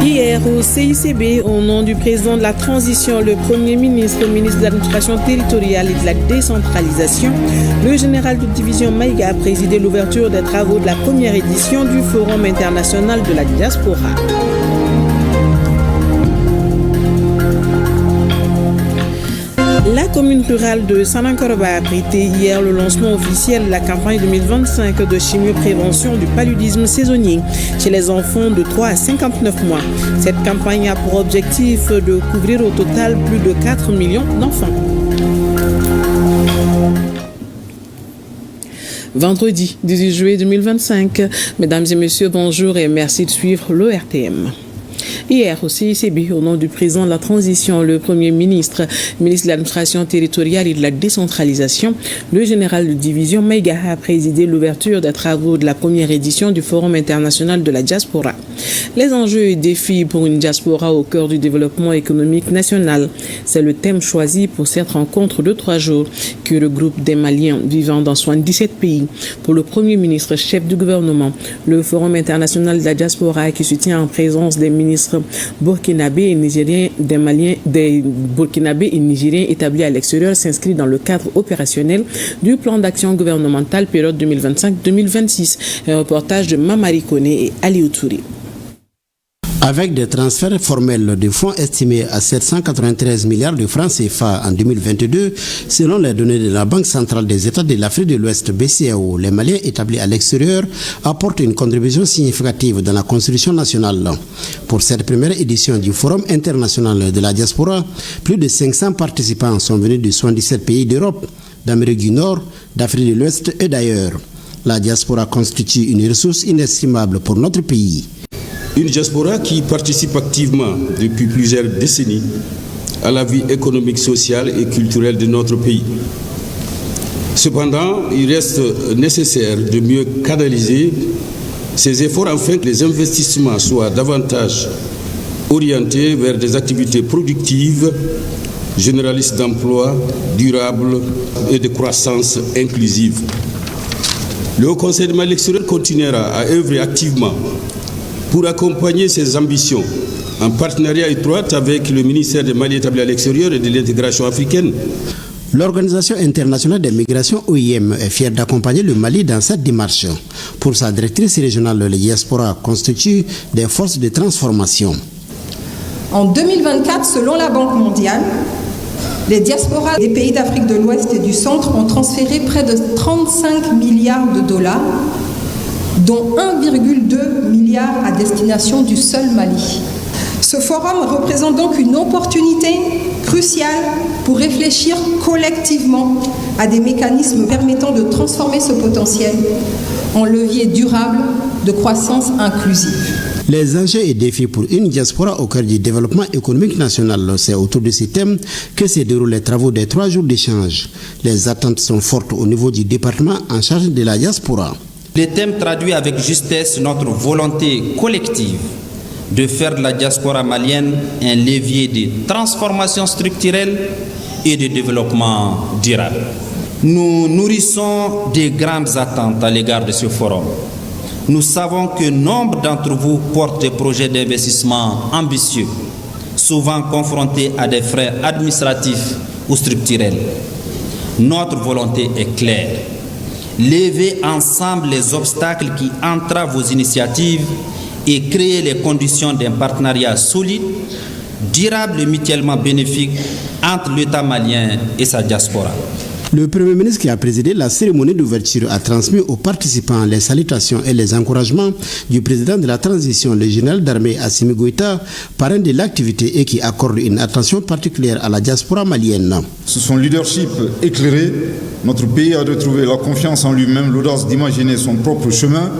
Hier au CICB, au nom du président de la transition, le Premier ministre, le ministre de l'administration territoriale et de la décentralisation, le général de division Maïga a présidé l'ouverture des travaux de la première édition du Forum international de la diaspora. La commune rurale de Sanankoroba a abrité hier le lancement officiel de la campagne 2025 de chimioprévention du paludisme saisonnier chez les enfants de 3 à 59 mois. Cette campagne a pour objectif de couvrir au total plus de 4 millions d'enfants. Vendredi 18 juillet 2025. Mesdames et messieurs, bonjour et merci de suivre le RTM. Hier au CICB, au nom du président de la transition, le Premier ministre, ministre de l'administration territoriale et de la décentralisation, le général de division Maïga a présidé l'ouverture des travaux de la première édition du Forum international de la diaspora. Les enjeux et défis pour une diaspora au cœur du développement économique national. C'est le thème choisi pour cette rencontre de 3 jours qui regroupe des Maliens vivant dans 77 pays. Pour le Premier ministre, chef du gouvernement, le Forum international de la diaspora qui se tient en présence des ministres burkinabés et nigériens, des burkinabés et nigériens établis à l'extérieur s'inscrit dans le cadre opérationnel du plan d'action gouvernemental période 2025-2026. Un reportage de Mamari Kone et Ali Touré. Avec des transferts formels de fonds estimés à 793 milliards de francs CFA en 2022, selon les données de la Banque centrale des États de l'Afrique de l'Ouest BCEAO, les Maliens établis à l'extérieur apportent une contribution significative dans la construction nationale. Pour cette première édition du Forum international de la diaspora, plus de 500 participants sont venus de 77 pays d'Europe, d'Amérique du Nord, d'Afrique de l'Ouest et d'ailleurs. La diaspora constitue une ressource inestimable pour notre pays. Une diaspora qui participe activement depuis plusieurs décennies à la vie économique, sociale et culturelle de notre pays. Cependant, il reste nécessaire de mieux canaliser ces efforts afin que les investissements soient davantage orientés vers des activités productives, généralistes d'emploi, durables et de croissance inclusive. Le Haut Conseil de Mali extérieur continuera à œuvrer activement pour accompagner ces ambitions, en partenariat étroit avec le ministère des Mali établi à l'extérieur et de l'intégration africaine. L'Organisation internationale des migrations OIM est fière d'accompagner le Mali dans cette démarche. Pour sa directrice régionale, la diaspora constitue des forces de transformation. En 2024, selon la Banque mondiale, les diasporas des pays d'Afrique de l'Ouest et du Centre ont transféré près de 35 milliards de dollars, dont 1,2 milliard à destination du seul Mali. Ce forum représente donc une opportunité cruciale pour réfléchir collectivement à des mécanismes permettant de transformer ce potentiel en levier durable de croissance inclusive. Les enjeux et défis pour une diaspora au cœur du développement économique national, c'est autour de ces thèmes que se déroulent les travaux des 3 jours d'échange. Les attentes sont fortes au niveau du département en charge de la diaspora. Le thème traduit avec justesse notre volonté collective de faire de la diaspora malienne un levier de transformation structurelle et de développement durable. Nous nourrissons de grandes attentes à l'égard de ce forum. Nous savons que nombre d'entre vous portent des projets d'investissement ambitieux, souvent confrontés à des frais administratifs ou structurels. Notre volonté est claire. Lever ensemble les obstacles qui entravent vos initiatives et créer les conditions d'un partenariat solide, durable et mutuellement bénéfique entre l'État malien et sa diaspora. Le Premier ministre qui a présidé la cérémonie d'ouverture a transmis aux participants les salutations et les encouragements du président de la transition, le général d'armée Assimi Goïta, parrain de l'activité et qui accorde une attention particulière à la diaspora malienne. Sous son leadership éclairé, notre pays a retrouvé la confiance en lui-même, l'audace d'imaginer son propre chemin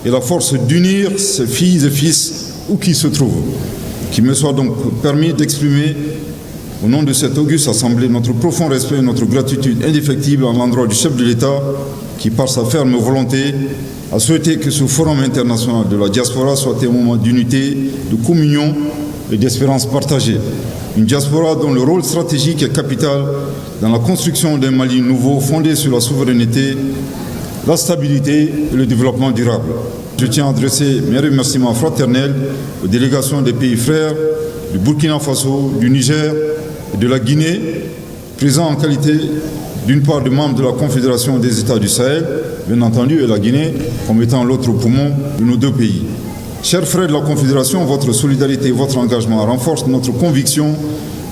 et la force d'unir ses filles et fils où qu'ils se trouvent. Qu'il me soit donc permis d'exprimer au nom de cette auguste assemblée, notre profond respect et notre gratitude indéfectible à l'endroit du chef de l'État qui, par sa ferme volonté, a souhaité que ce forum international de la diaspora soit un moment d'unité, de communion et d'espérance partagée. Une diaspora dont le rôle stratégique est capital dans la construction d'un Mali nouveau fondé sur la souveraineté, la stabilité et le développement durable. Je tiens à adresser mes remerciements fraternels aux délégations des pays frères, du Burkina Faso, du Niger et de la Guinée, présents en qualité d'une part de membres de la Confédération des États du Sahel, bien entendu, et la Guinée comme étant l'autre poumon de nos deux pays. Chers frères de la Confédération, votre solidarité et votre engagement renforcent notre conviction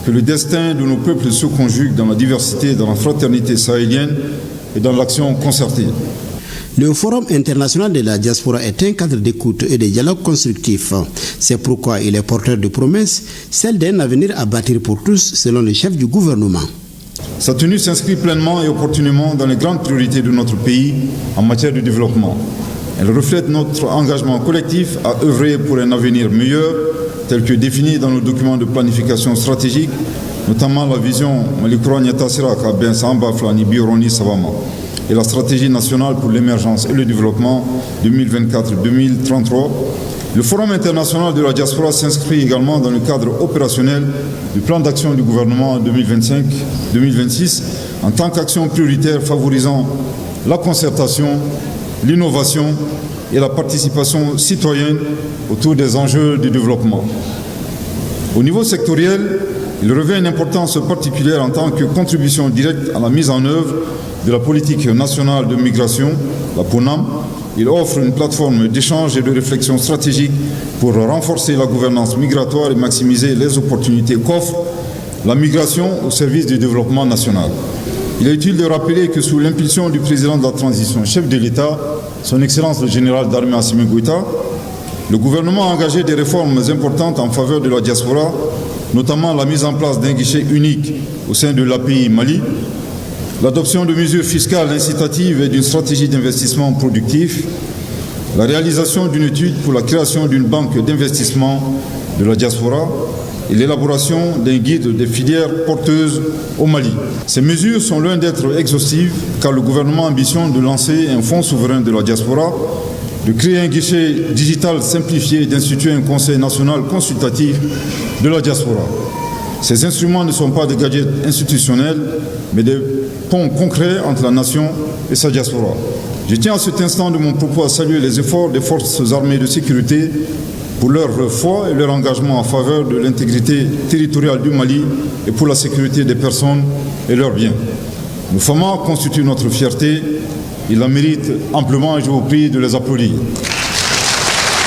que le destin de nos peuples se conjugue dans la diversité, dans la fraternité sahélienne et dans l'action concertée. Le Forum international de la diaspora est un cadre d'écoute et de dialogue constructif. C'est pourquoi il est porteur de promesses, celle d'un avenir à bâtir pour tous, selon le chef du gouvernement. Sa tenue s'inscrit pleinement et opportunément dans les grandes priorités de notre pays en matière de développement. Elle reflète notre engagement collectif à œuvrer pour un avenir meilleur, tel que défini dans nos documents de planification stratégique, notamment la vision Malikura Nyatasiraka Ben Samba Flani Bioroni Savama et la stratégie nationale pour l'émergence et le développement 2024-2033. Le Forum international de la diaspora s'inscrit également dans le cadre opérationnel du plan d'action du gouvernement 2025-2026 en tant qu'action prioritaire favorisant la concertation, l'innovation et la participation citoyenne autour des enjeux du développement. Au niveau sectoriel, il revêt une importance particulière en tant que contribution directe à la mise en œuvre de la politique nationale de migration, la PONAM. Il offre une plateforme d'échange et de réflexion stratégique pour renforcer la gouvernance migratoire et maximiser les opportunités qu'offre la migration au service du développement national. Il est utile de rappeler que sous l'impulsion du président de la transition, chef de l'État, son Excellence le général d'armée Assimi Goïta, le gouvernement a engagé des réformes importantes en faveur de la diaspora, notamment la mise en place d'un guichet unique au sein de l'API Mali, l'adoption de mesures fiscales incitatives et d'une stratégie d'investissement productif, la réalisation d'une étude pour la création d'une banque d'investissement de la diaspora et l'élaboration d'un guide des filières porteuses au Mali. Ces mesures sont loin d'être exhaustives car le gouvernement ambitionne de lancer un fonds souverain de la diaspora, de créer un guichet digital simplifié et d'instituer un conseil national consultatif de la diaspora. Ces instruments ne sont pas des gadgets institutionnels, mais des ponts concrets entre la nation et sa diaspora. Je tiens à cet instant de mon propos à saluer les efforts des forces armées de sécurité pour leur foi et leur engagement en faveur de l'intégrité territoriale du Mali et pour la sécurité des personnes et leurs biens. Nos femmes constituent notre fierté. Ils la méritent amplement et je vous prie de les applaudir.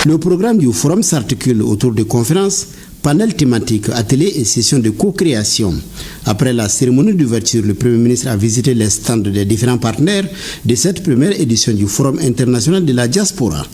Le programme du forum s'articule autour de conférences, panels thématiques, ateliers et sessions de co-création. Après la cérémonie d'ouverture, le Premier ministre a visité les stands des différents partenaires de cette première édition du Forum international de la diaspora.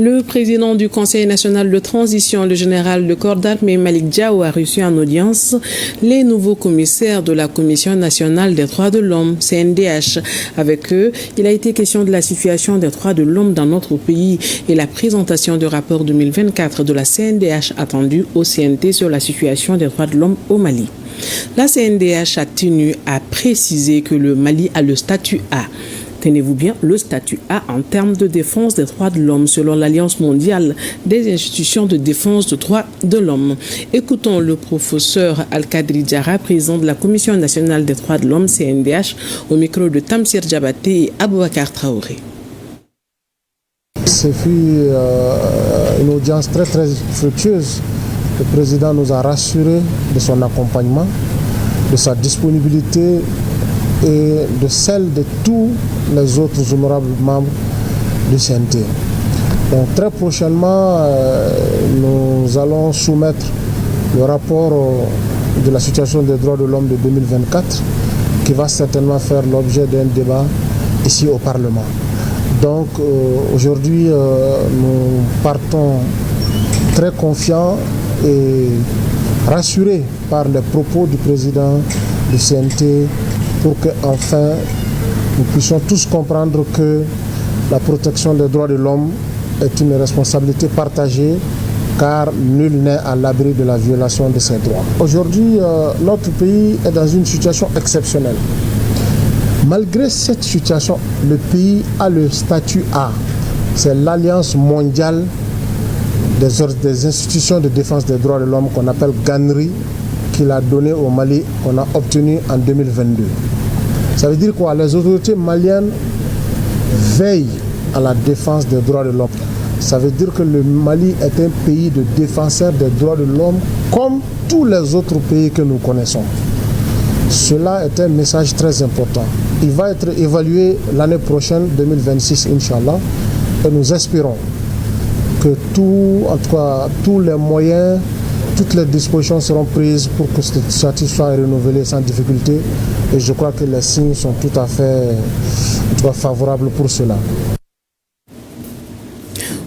Le président du Conseil national de transition, le général de corps d'armée Malick Diao, a reçu en audience les nouveaux commissaires de la Commission nationale des droits de l'homme, CNDH. Avec eux, il a été question de la situation des droits de l'homme dans notre pays et la présentation du rapport 2024 de la CNDH attendue au CNT sur la situation des droits de l'homme au Mali. La CNDH a tenu à préciser que le Mali a le statut A. Tenez-vous bien, le statut A en termes de défense des droits de l'homme selon l'Alliance mondiale des institutions de défense des droits de l'homme. Écoutons le professeur Al-Kadri Diarra, président de la Commission nationale des droits de l'homme, CNDH, au micro de Tamsir Diabaté et Aboubakar Traoré. Ce fut une audience très fructueuse. Le président nous a rassurés de son accompagnement, de sa disponibilité et de celle de tous les autres honorables membres du CNT. Donc très prochainement, nous allons soumettre le rapport de la situation des droits de l'homme de 2024 qui va certainement faire l'objet d'un débat ici au Parlement. Donc aujourd'hui, nous partons très confiants et rassurés par les propos du président du CNT pour qu'enfin nous puissions tous comprendre que la protection des droits de l'homme est une responsabilité partagée car nul n'est à l'abri de la violation de ses droits. Aujourd'hui, notre pays est dans une situation exceptionnelle. Malgré cette situation, le pays a le statut A. C'est l'Alliance mondiale des institutions de défense des droits de l'homme qu'on appelle GANRI qu'il a donné au Mali, on a obtenu en 2022. Ça veut dire quoi? Les autorités maliennes veillent à la défense des droits de l'homme. Ça veut dire que le Mali est un pays de défenseurs des droits de l'homme comme tous les autres pays que nous connaissons. Cela est un message très important. Il va être évalué l'année prochaine, 2026, Inch'Allah, et nous espérons que tous les moyens, toutes les dispositions seront prises pour que cette statut soit renouvelé sans difficulté. Et je crois que les signes sont tout à fait favorables pour cela.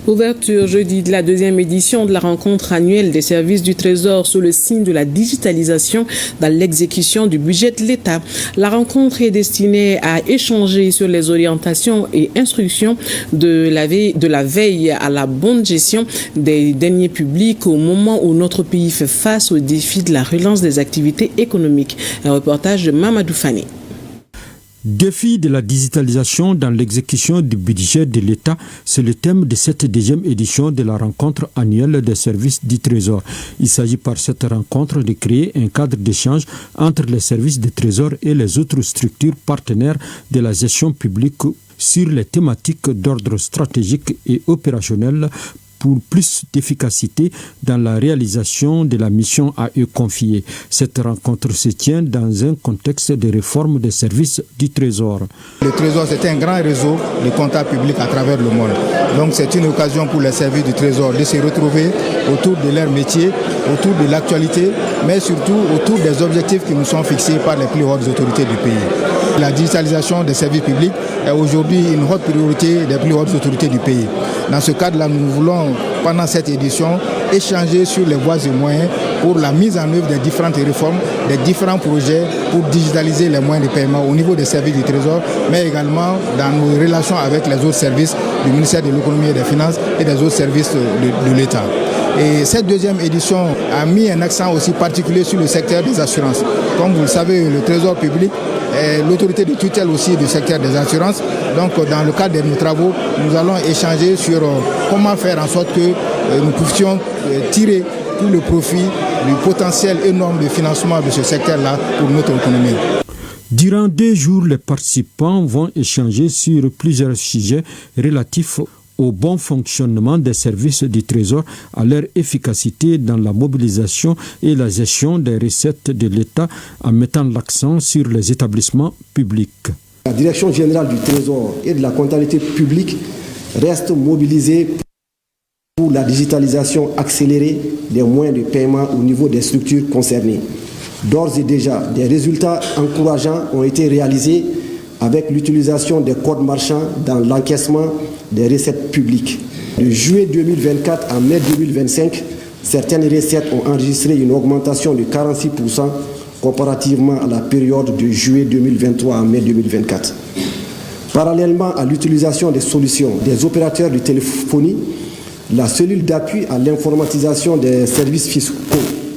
Ouverture jeudi de la deuxième édition de la rencontre annuelle des services du Trésor sous le signe de la digitalisation dans l'exécution du budget de l'État. La rencontre est destinée à échanger sur les orientations et instructions de la veille à la bonne gestion des deniers publics au moment où notre pays fait face aux défis de la relance des activités économiques. Un reportage de Mamadou Fani. Défi de la digitalisation dans l'exécution du budget de l'État, c'est le thème de cette deuxième édition de la rencontre annuelle des services du Trésor. Il s'agit par cette rencontre de créer un cadre d'échange entre les services du Trésor et les autres structures partenaires de la gestion publique sur les thématiques d'ordre stratégique et opérationnel pour plus d'efficacité dans la réalisation de la mission à eux confiée. Cette rencontre se tient dans un contexte de réforme des services du Trésor. Le Trésor, c'est un grand réseau de comptables publics à travers le monde. Donc c'est une occasion pour les services du Trésor de se retrouver autour de leur métier, autour de l'actualité, mais surtout autour des objectifs qui nous sont fixés par les plus hautes autorités du pays. La digitalisation des services publics est aujourd'hui une haute priorité des plus hautes autorités du pays. Dans ce cadre-là, nous voulons, pendant cette édition, échanger sur les voies et moyens pour la mise en œuvre des différentes réformes, des différents projets pour digitaliser les moyens de paiement au niveau des services du Trésor, mais également dans nos relations avec les autres services du ministère de l'Économie et des Finances et des autres services de l'État. Et cette deuxième édition a mis un accent aussi particulier sur le secteur des assurances. Comme vous le savez, le Trésor public est l'autorité de tutelle aussi du secteur des assurances. Donc dans le cadre de nos travaux, nous allons échanger sur comment faire en sorte que nous puissions tirer tout le profit du potentiel énorme de financement de ce secteur-là pour notre économie. Durant 2 jours, les participants vont échanger sur plusieurs sujets relatifs au bon fonctionnement des services du Trésor, à leur efficacité dans la mobilisation et la gestion des recettes de l'État en mettant l'accent sur les établissements publics. La Direction générale du Trésor et de la comptabilité publique reste mobilisée pour la digitalisation accélérée des moyens de paiement au niveau des structures concernées. D'ores et déjà, des résultats encourageants ont été réalisés avec l'utilisation des codes marchands dans l'encaissement des recettes publiques. De juillet 2024 à mai 2025, certaines recettes ont enregistré une augmentation de 46% comparativement à la période de juillet 2023 à mai 2024. Parallèlement à l'utilisation des solutions des opérateurs de téléphonie, la cellule d'appui à l'informatisation des services fiscaux,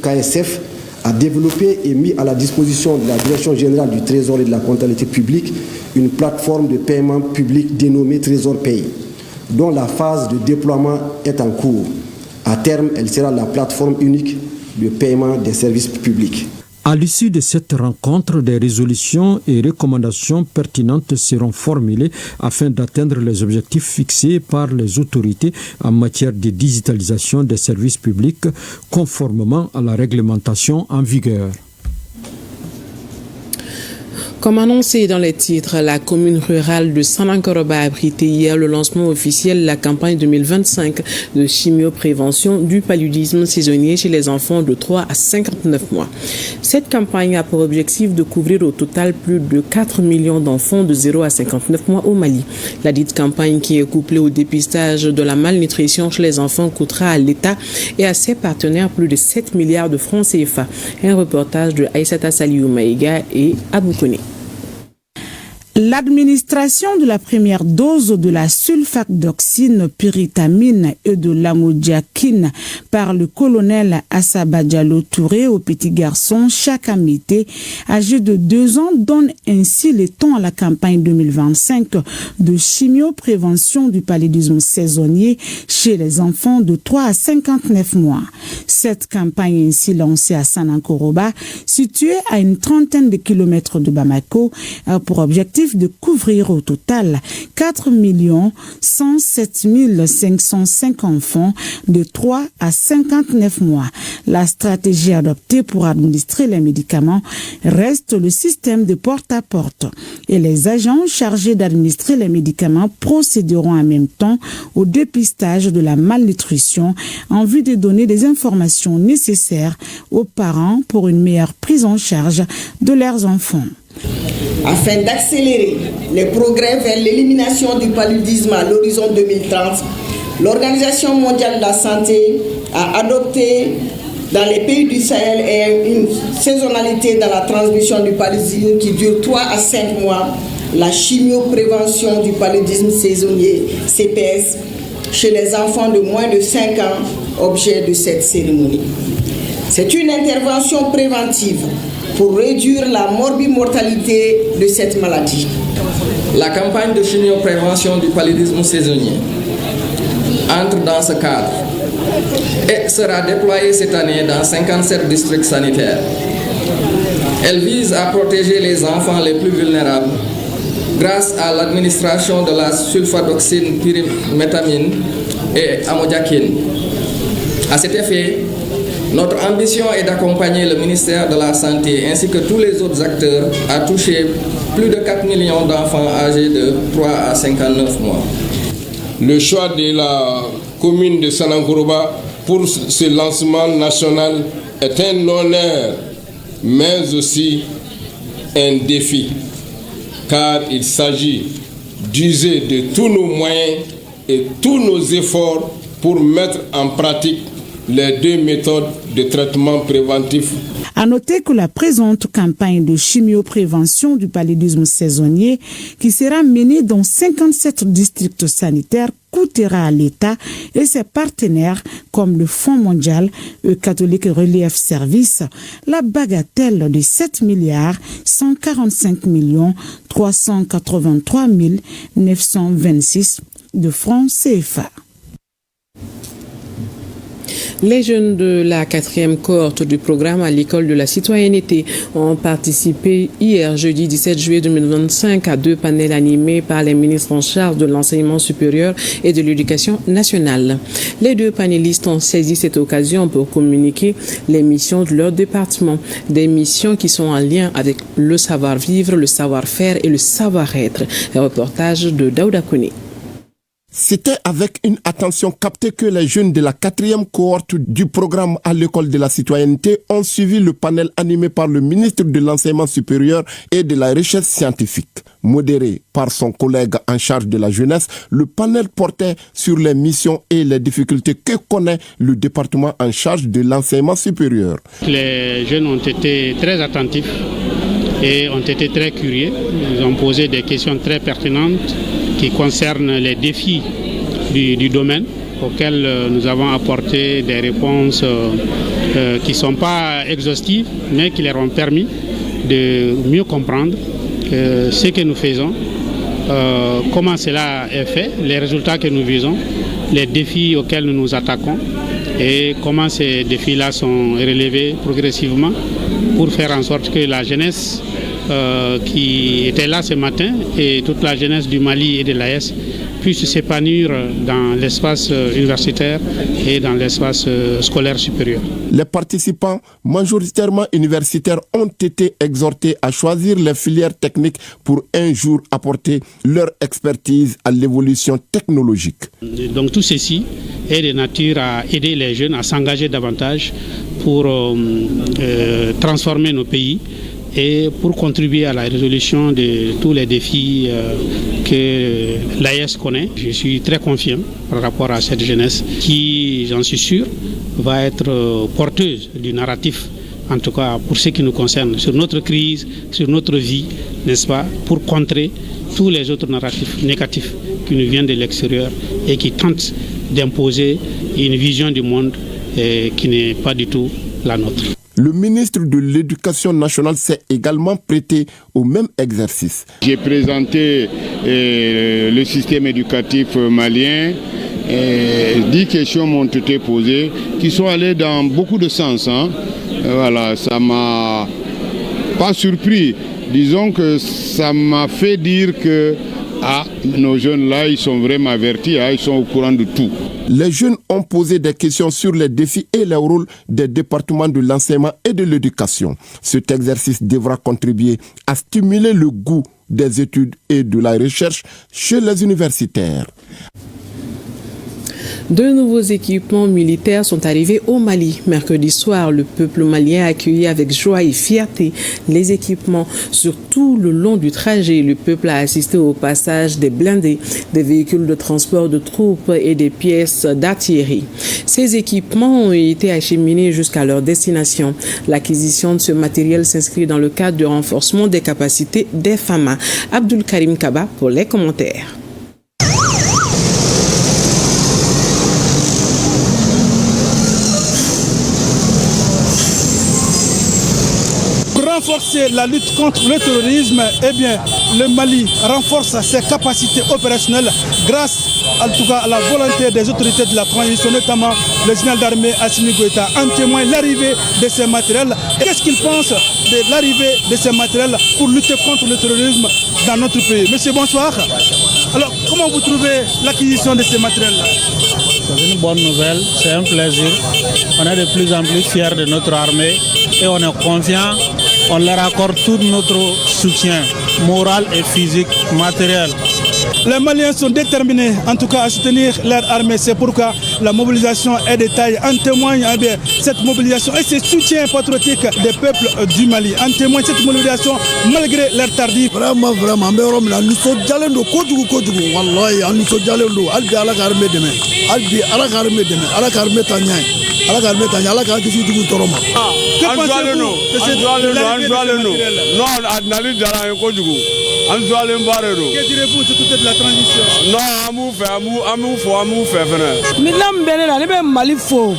KSF, a développé et mis à la disposition de la Direction générale du Trésor et de la comptabilité publique une plateforme de paiement public dénommée Trésor Pay, dont la phase de déploiement est en cours. À terme, elle sera la plateforme unique de paiement des services publics. À l'issue de cette rencontre, des résolutions et recommandations pertinentes seront formulées afin d'atteindre les objectifs fixés par les autorités en matière de digitalisation des services publics, conformément à la réglementation en vigueur. Comme annoncé dans les titres, la commune rurale de Sanankoroba a abrité hier le lancement officiel de la campagne 2025 de chimioprévention du paludisme saisonnier chez les enfants de 3 à 59 mois. Cette campagne a pour objectif de couvrir au total plus de 4 millions d'enfants de 0 à 59 mois au Mali. La dite campagne, qui est couplée au dépistage de la malnutrition chez les enfants, coûtera à l'État et à ses partenaires plus de 7 milliards de francs CFA. Un reportage de Aïssata Saliou Maïga et Aboukone. L'administration de la première dose de la sulfadoxine, pyritamine et de l'amodiaquine par le colonel Assaba Diallo Touré au petit garçon Chaka Mité, âgé de 2 ans, donne ainsi le ton à la campagne 2025 de chimioprévention du paludisme saisonnier chez les enfants de 3 à 59 mois. Cette campagne est ainsi lancée à Sanankoroba, située à une trentaine de kilomètres de Bamako, pour objectif de couvrir au total 4 107 505 enfants de 3 à 59 mois. La stratégie adoptée pour administrer les médicaments reste le système de porte-à-porte et les agents chargés d'administrer les médicaments procéderont en même temps au dépistage de la malnutrition en vue de donner des informations nécessaires aux parents pour une meilleure prise en charge de leurs enfants. Afin d'accélérer les progrès vers l'élimination du paludisme à l'horizon 2030, l'Organisation mondiale de la santé a adopté dans les pays du Sahel une saisonnalité dans la transmission du paludisme qui dure 3 à 5 mois, la chimioprévention du paludisme saisonnier, CPS, chez les enfants de moins de 5 ans, objet de cette cérémonie. C'est une intervention préventive pour réduire la morbimortalité de cette maladie. La campagne de chimioprévention du paludisme saisonnier entre dans ce cadre et sera déployée cette année dans 57 districts sanitaires. Elle vise à protéger les enfants les plus vulnérables grâce à l'administration de la sulfadoxine, pyrimétamine et amodiaquine. À cet effet, notre ambition est d'accompagner le ministère de la Santé ainsi que tous les autres acteurs à toucher plus de 4 millions d'enfants âgés de 3 à 59 mois. Le choix de la commune de Sanankoroba pour ce lancement national est un honneur, mais aussi un défi, car il s'agit d'user de tous nos moyens et tous nos efforts pour mettre en pratique les 2 méthodes de traitement préventif. À noter que la présente campagne de chimioprévention du paludisme saisonnier, qui sera menée dans 57 districts sanitaires, coûtera à l'État et ses partenaires comme le Fonds mondial, le Catholic Relief Service, la bagatelle de 7 145 383 926 de francs CFA. Les jeunes de la 4e cohorte du programme à l'école de la citoyenneté ont participé hier, jeudi 17 juillet 2025, à 2 panels animés par les ministres en charge de l'enseignement supérieur et de l'éducation nationale. Les 2 panélistes ont saisi cette occasion pour communiquer les missions de leur département, des missions qui sont en lien avec le savoir-vivre, le savoir-faire et le savoir-être. Un reportage de Daouda Kone. C'était avec une attention captée que les jeunes de la 4e cohorte du programme à l'école de la citoyenneté ont suivi le panel animé par le ministre de l'enseignement supérieur et de la recherche scientifique. Modéré par son collègue en charge de la jeunesse, le panel portait sur les missions et les difficultés que connaît le département en charge de l'enseignement supérieur. Les jeunes ont été très attentifs et ont été très curieux. Ils ont posé des questions très pertinentes qui concernent les défis du domaine auxquels nous avons apporté des réponses qui ne sont pas exhaustives mais qui leur ont permis de mieux comprendre ce que nous faisons, comment cela est fait, les résultats que nous visons, les défis auxquels nous nous attaquons et comment ces défis-là sont relevés progressivement pour faire en sorte que la jeunesse qui était là ce matin et toute la jeunesse du Mali et de l'AES puisse s'épanouir dans l'espace universitaire et dans l'espace scolaire supérieur. Les participants, majoritairement universitaires, ont été exhortés à choisir les filières techniques pour un jour apporter leur expertise à l'évolution technologique. Donc tout ceci est de nature à aider les jeunes à s'engager davantage pour transformer nos pays et pour contribuer à la résolution de tous les défis que l'AES connaît. Je suis très confiant par rapport à cette jeunesse qui, j'en suis sûr, va être porteuse du narratif en tout cas pour ce qui nous concerne, sur notre crise, sur notre vie, n'est-ce pas, pour contrer tous les autres narratifs négatifs qui nous viennent de l'extérieur et qui tentent d'imposer une vision du monde qui n'est pas du tout la nôtre. Le ministre de l'Éducation nationale s'est également prêté au même exercice. J'ai présenté le système éducatif malien. 10 questions m'ont été posées qui sont allées dans beaucoup de sens. Voilà, ça m'a pas surpris. Disons que ça m'a fait dire que nos jeunes là, ils sont vraiment avertis, ils sont au courant de tout. Les jeunes ont posé des questions sur les défis et le rôle des départements de l'enseignement et de l'éducation. Cet exercice devra contribuer à stimuler le goût des études et de la recherche chez les universitaires. De nouveaux équipements militaires sont arrivés au Mali. Mercredi soir, le peuple malien a accueilli avec joie et fierté les équipements. Sur tout le long du trajet, le peuple a assisté au passage des blindés, des véhicules de transport de troupes et des pièces d'artillerie. Ces équipements ont été acheminés jusqu'à leur destination. L'acquisition de ce matériel s'inscrit dans le cadre du renforcement des capacités des FAMA. Abdul Karim Kaba pour les commentaires. Renforcer la lutte contre le terrorisme, le Mali renforce ses capacités opérationnelles grâce en tout cas à la volonté des autorités de la transition, notamment le général d'armée Assimi Goïta. En témoigne l'arrivée de ces matériels. Qu'est-ce qu'il pense de l'arrivée de ces matériels pour lutter contre le terrorisme dans notre pays? Monsieur, bonsoir. Alors, comment vous trouvez l'acquisition de ces matériels-là? C'est une bonne nouvelle, c'est un plaisir. On est de plus en plus fiers de notre armée et on est confiant. On leur accorde tout notre soutien moral et physique, matériel. Les Maliens sont déterminés en tout cas à soutenir leur armée. C'est pourquoi la mobilisation est de taille. En témoigne cette mobilisation et ce soutien patriotique des peuples du Mali. En témoigne cette mobilisation malgré leur tardif. Vraiment, nous sommes allés au Kodjougou. Wallahi, nous sommes allés au Albi à la armée demain. Albi à la armée demain. À la armée Tanya. À la armée Tanya. À la armée Toroma. Que pensez-vous de cette non, Adnali Dara et Kodjougou. Que direz-vous sur toute la transition? Non, amou fait. Midlam Benena, ne be Mali fo.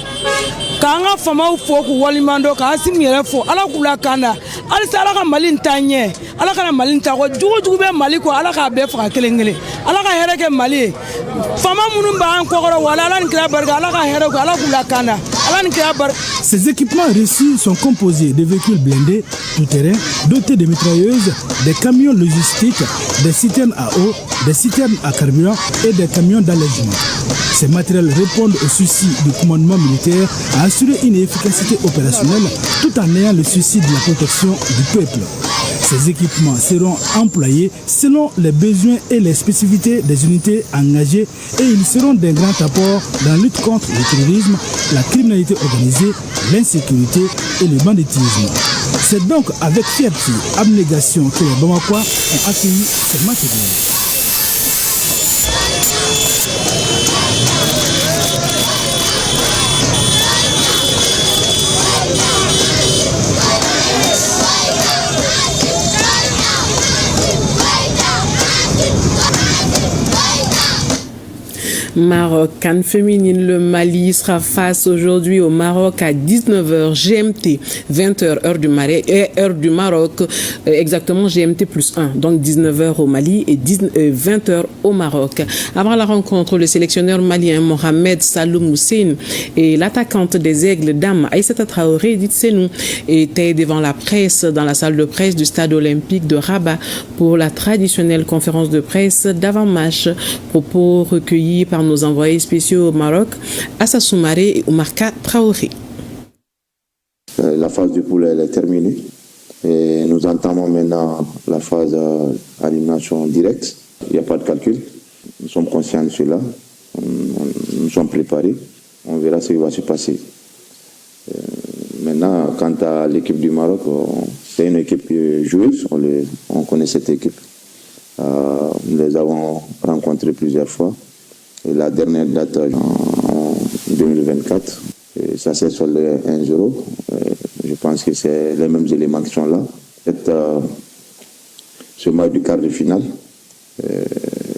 Kanga fama fo ku walimando ka asimire fo ala kula kana ala sala ka Mali ntanye ala kana Mali ntako jugu be Mali ko ala ka be fa kelengele ala ka here ke Mali fama munu ba an kokoro wala ala nkira barga ala ka here ko ala kula kana ala nkira bar. Ces équipements reçus sont composés de véhicules blindés tout-terrain dotés de mitrailleuses, des camions logistiques, des citernes à eau, des citernes à carburant et des camions d'allègement. Ces matériels répondent au souci du commandement militaire à assurer une efficacité opérationnelle tout en ayant le souci de la protection du peuple. Ces équipements seront employés selon les besoins et les spécificités des unités engagées et ils seront d'un grand apport dans la lutte contre le terrorisme, la criminalité organisée, l'insécurité et le banditisme. C'est donc avec fierté, abnégation que les Bamakois ont accueilli ces matériels. Maroc, CAN féminine, le Mali sera face aujourd'hui au Maroc à 19h GMT, 20h heure du Maroc, exactement GMT plus 1, donc 19h au Mali et 20h au Maroc. Avant la rencontre, le sélectionneur malien Mohamed Saloum Hussein et l'attaquante des Aigles Dame Aïssata Traoré Ditsenou étaient devant la presse dans la salle de presse du stade olympique de Rabat pour la traditionnelle conférence de presse d'avant-match. Propos recueillis par nos envoyés spéciaux au Maroc, Assa Soumaré et Oumarka Traoré. La phase de poule est terminée et nous entamons maintenant la phase à élimination directe. Il n'y a pas de calcul. Nous sommes conscients de cela. Nous sommes préparés. On verra ce qui va se passer. Maintenant, quant à l'équipe du Maroc, c'est une équipe joueuse. On connaît cette équipe. Nous les avons rencontrés plusieurs fois. Et la dernière date en 2024, ça s'est soldé 1-0. Je pense que c'est les mêmes éléments qui sont là. Ce match du quart de finale,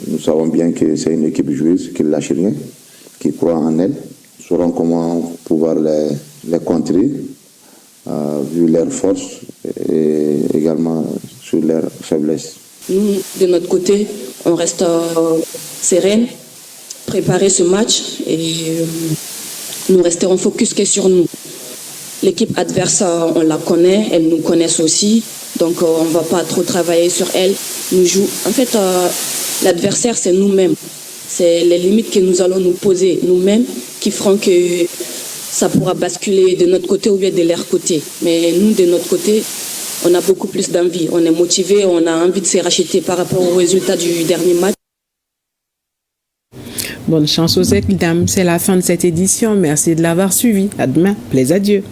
nous savons bien que c'est une équipe joueuse qui ne lâche rien, qui croit en elle. Nous saurons comment pouvoir les contrer, vu leurs forces et également sur leurs faiblesses. Nous, de notre côté, on reste sereine, préparer ce match et nous resterons focus que sur nous. L'équipe adverse, on la connaît, elles nous connaissent aussi, donc on ne va pas trop travailler sur elle. En fait, l'adversaire, c'est nous-mêmes. C'est les limites que nous allons nous poser nous-mêmes qui feront que ça pourra basculer de notre côté ou bien de leur côté. Mais nous, de notre côté, on a beaucoup plus d'envie. On est motivé, on a envie de se racheter par rapport au résultat du dernier match. Bonne chance aux équipes, dames. C'est la fin de cette édition. Merci de l'avoir suivi. À demain. Plaise à Dieu.